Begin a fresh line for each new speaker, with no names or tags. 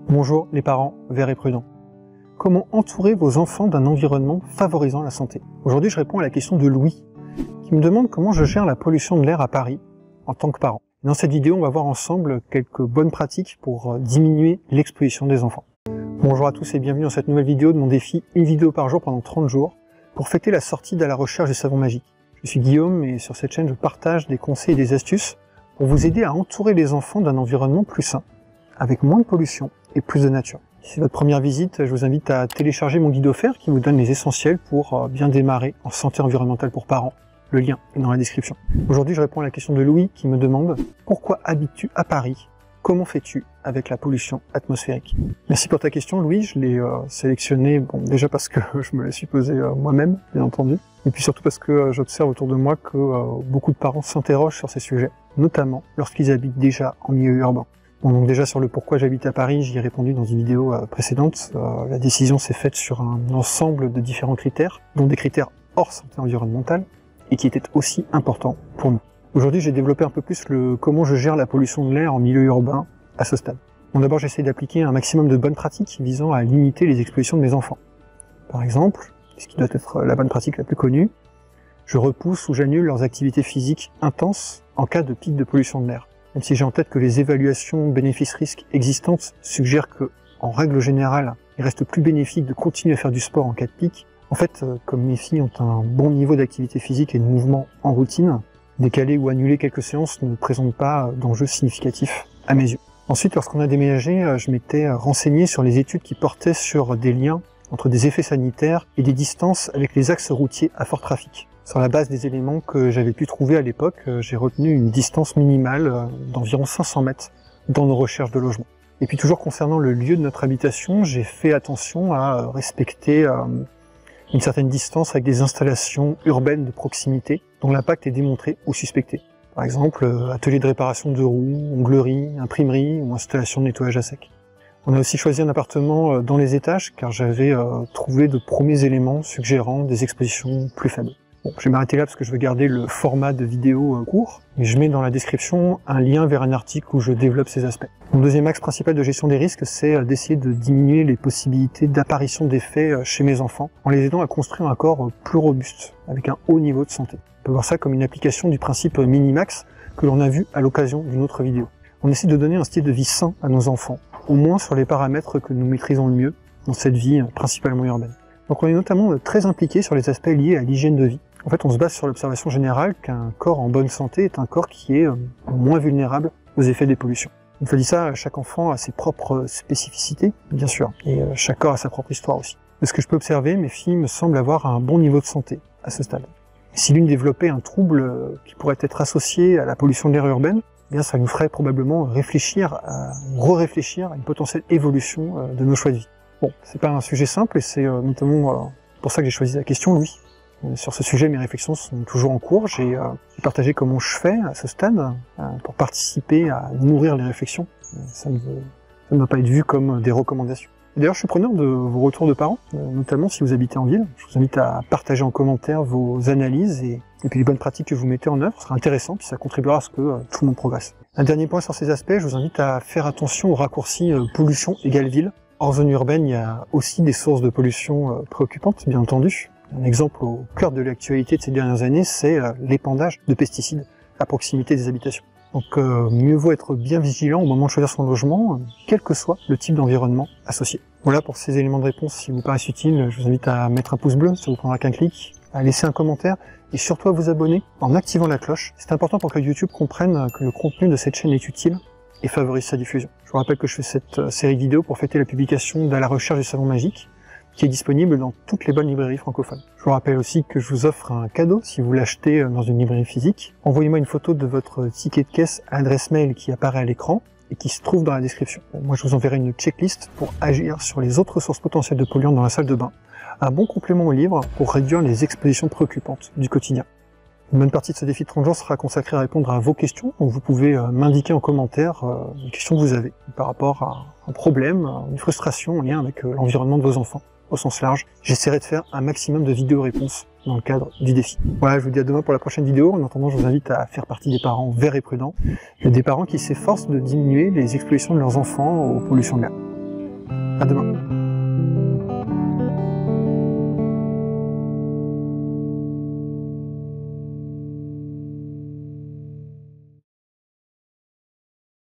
Bonjour les parents verts et prudents. Comment entourer vos enfants d'un environnement favorisant la santé? Aujourd'hui, je réponds à la question de Louis, qui me demande comment je gère la pollution de l'air à Paris en tant que parent. Dans cette vidéo, on va voir ensemble quelques bonnes pratiques pour diminuer l'exposition des enfants. Bonjour à tous et bienvenue dans cette nouvelle vidéo de mon défi une vidéo par jour pendant 30 jours pour fêter la sortie d'À la recherche du savon magique. Je suis Guillaume et sur cette chaîne, je partage des conseils et des astuces pour vous aider à entourer les enfants d'un environnement plus sain, avec moins de pollution et plus de nature. Si c'est votre première visite, je vous invite à télécharger mon guide offert qui vous donne les essentiels pour bien démarrer en santé environnementale pour parents. Le lien est dans la description. Aujourd'hui, je réponds à la question de Louis qui me demande « Pourquoi habites-tu à Paris ? Comment fais-tu avec la pollution atmosphérique ?» Merci pour ta question, Louis. Je l'ai sélectionné, déjà parce que je me la suis posée moi-même, bien entendu, et puis surtout parce que j'observe autour de moi que beaucoup de parents s'interrogent sur ces sujets, notamment lorsqu'ils habitent déjà en milieu urbain. Bon, donc déjà sur le pourquoi j'habite à Paris, j'y ai répondu dans une vidéo précédente. La décision s'est faite sur un ensemble de différents critères, dont des critères hors santé environnementale, et qui étaient aussi importants pour nous. Aujourd'hui, j'ai développé un peu plus le comment je gère la pollution de l'air en milieu urbain à ce stade. Bon, d'abord, j'essaie d'appliquer un maximum de bonnes pratiques visant à limiter les expositions de mes enfants. Par exemple, ce qui doit être la bonne pratique la plus connue, je repousse ou j'annule leurs activités physiques intenses en cas de pic de pollution de l'air. Même si j'ai en tête que les évaluations bénéfices-risques existantes suggèrent que, en règle générale, il reste plus bénéfique de continuer à faire du sport en cas de pic, en fait, comme mes filles ont un bon niveau d'activité physique et de mouvement en routine, décaler ou annuler quelques séances ne présente pas d'enjeux significatifs à mes yeux. Ensuite, lorsqu'on a déménagé, je m'étais renseigné sur les études qui portaient sur des liens entre des effets sanitaires et des distances avec les axes routiers à fort trafic. Sur la base des éléments que j'avais pu trouver à l'époque, j'ai retenu une distance minimale d'environ 500 mètres dans nos recherches de logement. Et puis toujours concernant le lieu de notre habitation, j'ai fait attention à respecter une certaine distance avec des installations urbaines de proximité dont l'impact est démontré ou suspecté. Par exemple, atelier de réparation de roues, onglerie, imprimerie ou installation de nettoyage à sec. On a aussi choisi un appartement dans les étages car j'avais trouvé de premiers éléments suggérant des expositions plus faibles. Bon, je vais m'arrêter là parce que je veux garder le format de vidéo court, mais je mets dans la description un lien vers un article où je développe ces aspects. Mon deuxième axe principal de gestion des risques, c'est d'essayer de diminuer les possibilités d'apparition d'effets chez mes enfants, en les aidant à construire un corps plus robuste, avec un haut niveau de santé. On peut voir ça comme une application du principe Minimax que l'on a vu à l'occasion d'une autre vidéo. On essaie de donner un style de vie sain à nos enfants, au moins sur les paramètres que nous maîtrisons le mieux dans cette vie principalement urbaine. Donc on est notamment très impliqué sur les aspects liés à l'hygiène de vie. En fait, on se base sur l'observation générale qu'un corps en bonne santé est un corps qui est moins vulnérable aux effets des pollutions. Une fois dit ça, chaque enfant a ses propres spécificités, bien sûr, et chaque corps a sa propre histoire aussi. De ce que je peux observer, mes filles me semblent avoir un bon niveau de santé à ce stade. Si l'une développait un trouble qui pourrait être associé à la pollution de l'air urbaine, eh bien ça nous ferait probablement re-réfléchir à une potentielle évolution de nos choix de vie. Bon, c'est pas un sujet simple et c'est notamment pour ça que j'ai choisi la question, Louis. Sur ce sujet, mes réflexions sont toujours en cours. J'ai partagé comment je fais à ce stade pour participer à nourrir les réflexions. Ça ne doit pas être vu comme des recommandations. D'ailleurs, je suis preneur de vos retours de parents, notamment si vous habitez en ville. Je vous invite à partager en commentaire vos analyses et puis les bonnes pratiques que vous mettez en œuvre. Ce sera intéressant, puis ça contribuera à ce que tout le monde progresse. Un dernier point sur ces aspects, je vous invite à faire attention aux raccourcis pollution égale ville. Hors zone urbaine, il y a aussi des sources de pollution préoccupantes, bien entendu. Un exemple au cœur de l'actualité de ces dernières années, c'est l'épandage de pesticides à proximité des habitations. Donc mieux vaut être bien vigilant au moment de choisir son logement, quel que soit le type d'environnement associé. Voilà pour ces éléments de réponse. Si vous paraissent utiles, je vous invite à mettre un pouce bleu, ça vous prendra qu'un clic, à laisser un commentaire et surtout à vous abonner en activant la cloche. C'est important pour que YouTube comprenne que le contenu de cette chaîne est utile et favorise sa diffusion. Je vous rappelle que je fais cette série de vidéos pour fêter la publication d'À la recherche du savon magique, qui est disponible dans toutes les bonnes librairies francophones. Je vous rappelle aussi que je vous offre un cadeau si vous l'achetez dans une librairie physique. Envoyez-moi une photo de votre ticket de caisse à l'adresse mail qui apparaît à l'écran et qui se trouve dans la description. Moi, je vous enverrai une checklist pour agir sur les autres sources potentielles de polluants dans la salle de bain. Un bon complément au livre pour réduire les expositions préoccupantes du quotidien. Une bonne partie de ce défi de 30 jours sera consacrée à répondre à vos questions, donc vous pouvez m'indiquer en commentaire les questions que vous avez par rapport à un problème, une frustration en lien avec l'environnement de vos enfants. Au sens large, j'essaierai de faire un maximum de vidéos-réponses dans le cadre du défi. Voilà, je vous dis à demain pour la prochaine vidéo. En attendant, je vous invite à faire partie des parents verts et prudents, des parents qui s'efforcent de diminuer les expositions de leurs enfants aux pollutions de l'air. À demain.